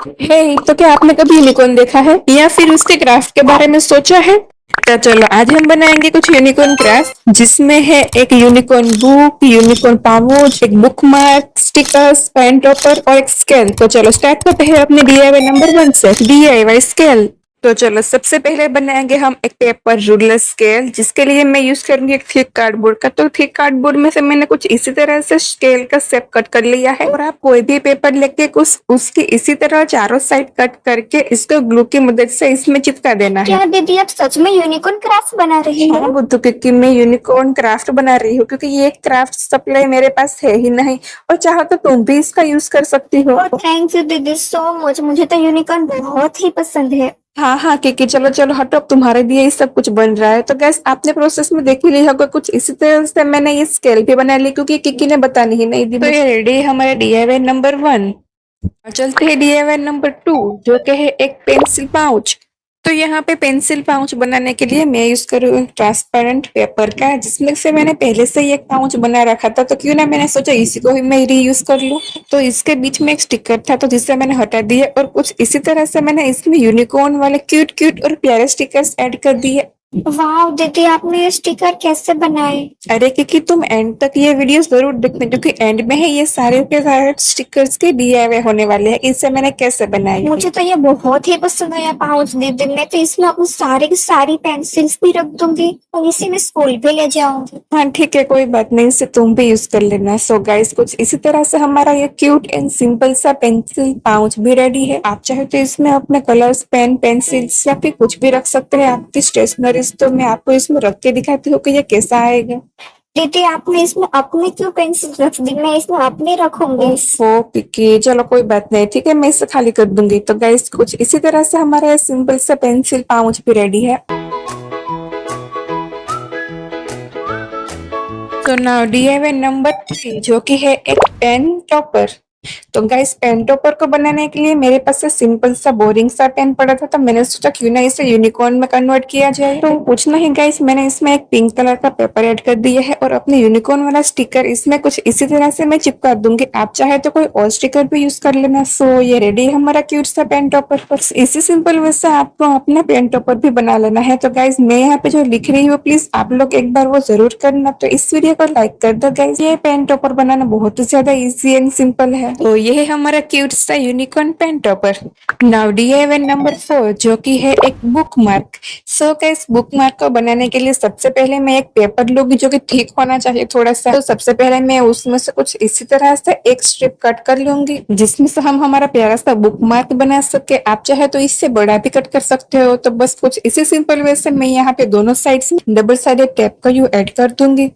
तो क्या आपने कभी यूनिकॉर्न देखा है या फिर उसके क्राफ्ट के बारे में सोचा है? तो चलो आज हम बनाएंगे कुछ यूनिकॉर्न क्राफ्ट जिसमें है एक यूनिकॉर्न बुक, यूनिकॉर्न पाउच, एक book mark, stickers, pen topper और एक स्केल। तो चलो स्टार्ट करते हैं अपने DIY नंबर 1 से, DIY स्केल। तो चलो सबसे पहले बनाएंगे हम एक पेपर रूलर स्केल, जिसके लिए मैं यूज करूंगी एक थिक कार्डबोर्ड का। तो थिक कार्डबोर्ड में से मैंने कुछ इसी तरह से स्केल का शेप कट कर लिया है और आप कोई भी पेपर लेके कुछ उसकी इसी तरह चारों साइड कट करके इसको ग्लू की मदद से इसमें चिपका देना है। क्या दीदी आप सच में यूनिकॉर्न क्राफ्ट बना रही हाँ हो? बुद्धू, क्योंकि मैं यूनिकॉर्न क्राफ्ट बना रही हूँ, क्योंकि ये क्राफ्ट सप्लाई मेरे पास है ही नहीं और चाहो तो तुम भी इसका यूज कर सकती हो। थैंक यू दीदी सो मच, मुझे तो यूनिकॉर्न बहुत ही पसंद है। हाँ हाँ किकी, चलो चलो हटो, अब तुम्हारे लिए ही सब कुछ बन रहा है। तो गैस आपने प्रोसेस में देख ही लिया होगा, कुछ इसी तरह से मैंने ये स्केल भी बना ली क्योंकि किकी ने बतानी ही नहीं दी। तो ये रेडी है हमारे DIY नंबर 1। चलते हैं DIY नंबर 2, जो कि है एक पेंसिल पाउच। तो यहाँ पे पेंसिल पाउच बनाने के लिए मैं यूज करूँ ट्रांसपेरेंट पेपर का, जिसमें से मैंने पहले से ही एक पाउच बना रखा था, तो क्यों ना मैंने सोचा इसी को ही मैं रीयूज कर लूँ। तो इसके बीच में एक स्टिकर था, तो जिससे मैंने हटा दिया और कुछ इसी तरह से मैंने इसमें यूनिकॉर्न वाले क्यूट क्यूट और प्यारे स्टिकर्स ऐड कर दिए। वाह दीदी आपने ये स्टिकर कैसे बनाए? अरे क्योंकि तुम एंड तक ये वीडियो जरूर देखना, क्योंकि एंड में है ये सारे के सारे स्टिकर्स के DIY होने वाले हैं। इससे मैंने कैसे बनाई। मुझे तो ये बहुत ही पसंद आया पाउच दीदी, मैं तो इसमें अपनी सारी की सारी पेंसिल्स भी रख दूंगी और इसी में स्कूल भी ले जाऊंगी। हाँ ठीक है, कोई बात नहीं, इसे तुम भी यूज कर लेना। सो गाइस कुछ इसी तरह से हमारा ये क्यूट एंड सिंपल सा पेंसिल पाउच भी रेडी है। आप चाहे तो इसमें अपने कलर्स, पेन, पेंसिल्स या फिर कुछ भी रख सकते हैं आपकी स्टेशनरीज। तो मैं आपको इसमें रख के दिखाती हूँ कि ये कैसा आएगा। दीदी आपने इसमें अपनी क्यों पेंसिल रख दी? मैं इसमें अपनी रखूंगी। ओफो पिकी, चलो कोई बात नहीं, ठीक है मैं इसे खाली कर दूंगी। तो गाइस कुछ इसी तरह से हमारा ये सिंपल सा पेंसिल पाउच भी रेडी है। तो नाउ DIY नंबर 3, जो कि है एक पेन टॉपर। तो गाइस पेन टॉपर को बनाने के लिए मेरे पास से सिंपल सा बोरिंग सा पेन पड़ा था, तो मैंने सोचा क्यों ना इसे यूनिकॉर्न में कन्वर्ट किया जाए। तो कुछ नहीं गाइस, मैंने इसमें एक पिंक कलर का पेपर ऐड कर दिया है और अपने यूनिकॉर्न वाला स्टिकर इसमें कुछ इसी तरह से मैं चिपका दूंगी। आप चाहे तो कोई और स्टिकर भी यूज कर लेना। सो ये रेडी है हमारा क्यूट सा पेन टॉपर। बस इसी सिंपल वे से आपको अपना पेन टॉपर भी बना लेना है। तो गाइस मैं यहाँ पे जो लिख रही हूँ, प्लीज आप लोग एक बार वो जरूर करना। तो इस वीडियो को लाइक कर दो गाइस। ये पेन टॉपर बनाना बहुत ज्यादा इजी एंड सिंपल है। तो ये है हमारा क्यूट सा unicorn pen topper. Now DIY number 4, जो कि है एक book mark. So guys book mark को बनाने के लिए सबसे पहले मैं एक पेपर लूंगी जो कि ठीक होना चाहिए थोड़ा सा। तो सबसे पहले मैं उसमें से कुछ इसी तरह से एक स्ट्रिप कट कर लूंगी, जिसमें से हम हमारा प्यारा सा बुक मार्क बना सके। आप चाहे तो इससे बड़ा भी कट कर सकते हो। तो बस कुछ इसी सिंपल वे से मैं यहाँ पे दोनों साइड से डबल साइडेड टेप का यू ऐड कर दूंगी।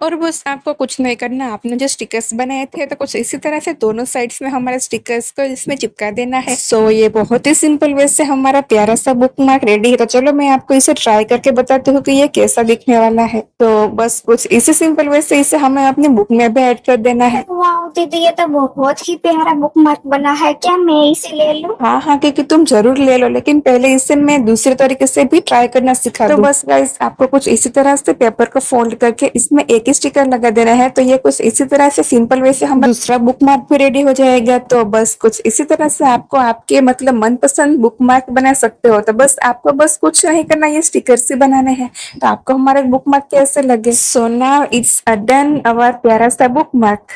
और बस आपको कुछ नहीं करना, आपने जो स्टिकर्स बनाए थे तो कुछ इसी तरह से दोनों साइड्स में हमारे स्टिकर्स को इसमें चिपका देना है। सो ये बहुत ही सिंपल वे से हमारा प्यारा सा बुक मार्क रेडी है। तो चलो मैं आपको इसे ट्राई करके बताती हूँ कि ये कैसा दिखने वाला है। तो बस कुछ इसी सिंपल वे से इसे हमें अपनी बुक में भी ऐड कर देना है। वाह दीदी ये तो बहुत ही प्यारा बुक मार्क बना है, क्या मैं इसे ले लूं? हाँ हाँ क्योंकि तुम जरूर ले लो, लेकिन पहले इसे मैं दूसरे तरीके से भी ट्राई करना सिखा दूं। तो बस गाइस आपको कुछ इसी तरह से पेपर को फोल्ड करके इसमें एक ही स्टिकर लगा देना है। तो ये कुछ इसी तरह से सिंपल वे से हम दूसरा बुक मार्क भी रेडी हो जाएगा। तो बस कुछ इसी तरह से आपको आपके मतलब मनपसंद बुक मार्क बना सकते हो। तो बस आपको बस कुछ नहीं करना, ये स्टिकर से बनाने हैं। तो आपको हमारे बुक मार्क कैसे लगे? सो नाउ इट्स डन अवर प्यारा सा book mark.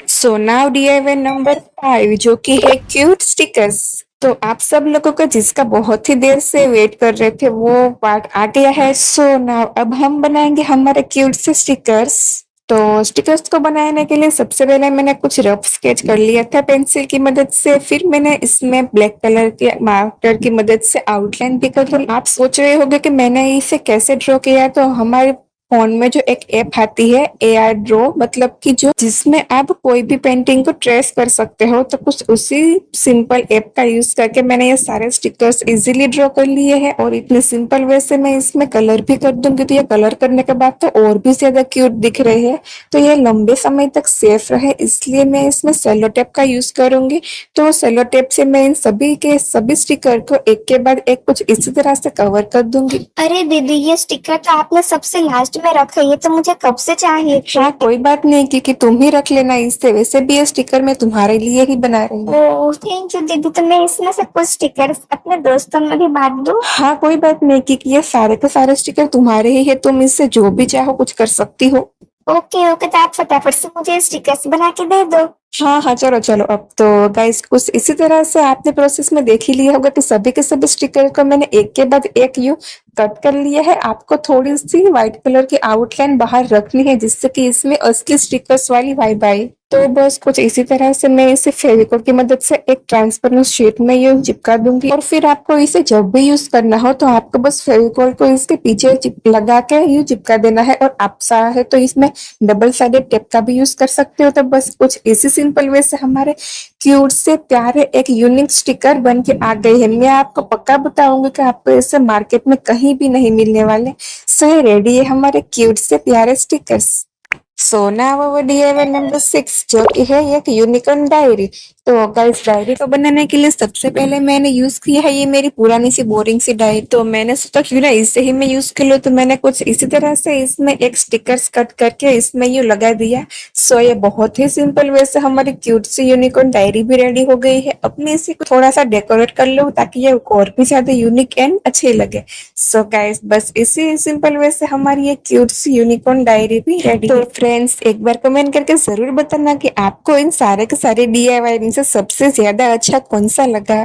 So now DIY number 5, जो कि है क्यूट स्टिकर्स। तो आप सब लोगों को जिसका बहुत ही देर से वेट कर रहे थे वो पार्ट आ गया है। सो नाउ अब हम बनाएंगे हमारे क्यूट से स्टिकर्स। तो स्टिकर्स को बनाने के लिए सबसे पहले मैंने कुछ रफ स्केच कर लिया था पेंसिल की मदद से। फिर मैंने इसमें ब्लैक कलर के मार्कर की मदद से आउटलाइन भी कर दी। आप सोच रहे होंगे कि मैंने इसे कैसे ड्रॉ किया, तो हमारे फोन में जो एक ऐप आती है AR ड्रॉ, मतलब कि जो जिसमें आप कोई भी पेंटिंग को ट्रेस कर सकते हो। तो कुछ उसी सिंपल ऐप का यूज करके मैंने ये सारे स्टिकर्स इजीली ड्रॉ कर लिए हैं और इतने सिंपल वे से मैं इसमें कलर भी कर दूंगी। तो ये कलर करने के बाद तो और भी ज्यादा क्यूट दिख रहे हैं। तो ये लंबे समय तक सेफ रहे इसलिए मैं इसमें सेलो टेप का यूज करूंगी। तो सेलो टेप से मैं इन सभी के सभी स्टिकर को एक के बाद एक कुछ इसी तरह से कवर कर दूंगी। अरे दीदी ये स्टिकर तो आपने सबसे लास्ट में रखा है, ये तो मुझे कब से चाहिए थे। हाँ कोई बात नहीं क्योंकि तुम ही रख लेना इससे, वैसे भी ये स्टिकर मैं तुम्हारे लिए ही बना रही हूँ। ओह थैंक यू दीदी, तो मैं इसमें से कुछ स्टिकर्स अपने दोस्तों में भी बांट दूं? हाँ कोई बात नहीं क्योंकि ये सारे के सारे स्टिकर तुम्हारे ही है, तुम इससे जो भी चाहो कुछ कर सकती हो। ओके ओके, तो आप फटाफट से मुझे स्टिकर्स बना के दे दो। हाँ हाँ चलो चलो, अब तो गाइस कुछ इसी तरह से आपने प्रोसेस में देख ही लिया होगा कि सभी के सभी स्टिकर को मैंने एक के बाद एक यूं कट कर लिया है। आपको थोड़ी सी व्हाइट कलर की आउटलाइन बाहर रखनी है जिससे कि इसमें असली स्टिकर्स वाली वाइब आए। तो बस कुछ इसी तरह से मैं इसे फेविकोल की मदद से एक ट्रांसपेरेंट शीट में यूं चिपका दूंगी और फिर आपको इसे जब भी यूज करना हो तो आपको बस फेविकोल को इसके पीछे लगा के यूं चिपका देना है। और आप चाहे तो इसमें डबल साइडेड टेप का भी यूज कर सकते हो। तो बस कुछ इसी सिंपल वे से हमारे क्यूट से प्यारे एक यूनिक स्टिकर बन के आ गए हैं। मैं आपको पक्का बताऊंगी कि आपको ऐसे मार्केट में कहीं भी नहीं मिलने वाले। सो रेडी है हमारे क्यूट से प्यारे stickers. So now our DIY number 6 जो कि है एक यूनिकॉर्न डायरी। तो गाइस डायरी को बनाने के लिए सबसे पहले मैंने यूज किया है ये मेरी पुरानी सी बोरिंग सी डायरी। तो मैंने सोचा क्यों ना इससे ही मैं यूज कर लूं, तो मैंने कुछ इसी तरह से इसमें एक स्टिकर्स कट करके इसमें यूं लगा दिया। सो ये बहुत ही सिंपल वे से हमारी क्यूट सी यूनिकॉर्न डायरी भी रेडी हो गई है। अब मैं इसी को थोड़ा सा डेकोरेट कर लूं ताकि ये और भी ज्यादा यूनिक एंड अच्छे लगे। सो गाइस बस इसी सिंपल वे से हमारी ये क्यूट सी यूनिकॉर्न डायरी भी रेडी। तो फ्रेंड्स एक बार कमेंट करके जरूर बताना कि आपको इन सारे के सारे DIY में से सबसे ज्यादा अच्छा कौन सा लगा।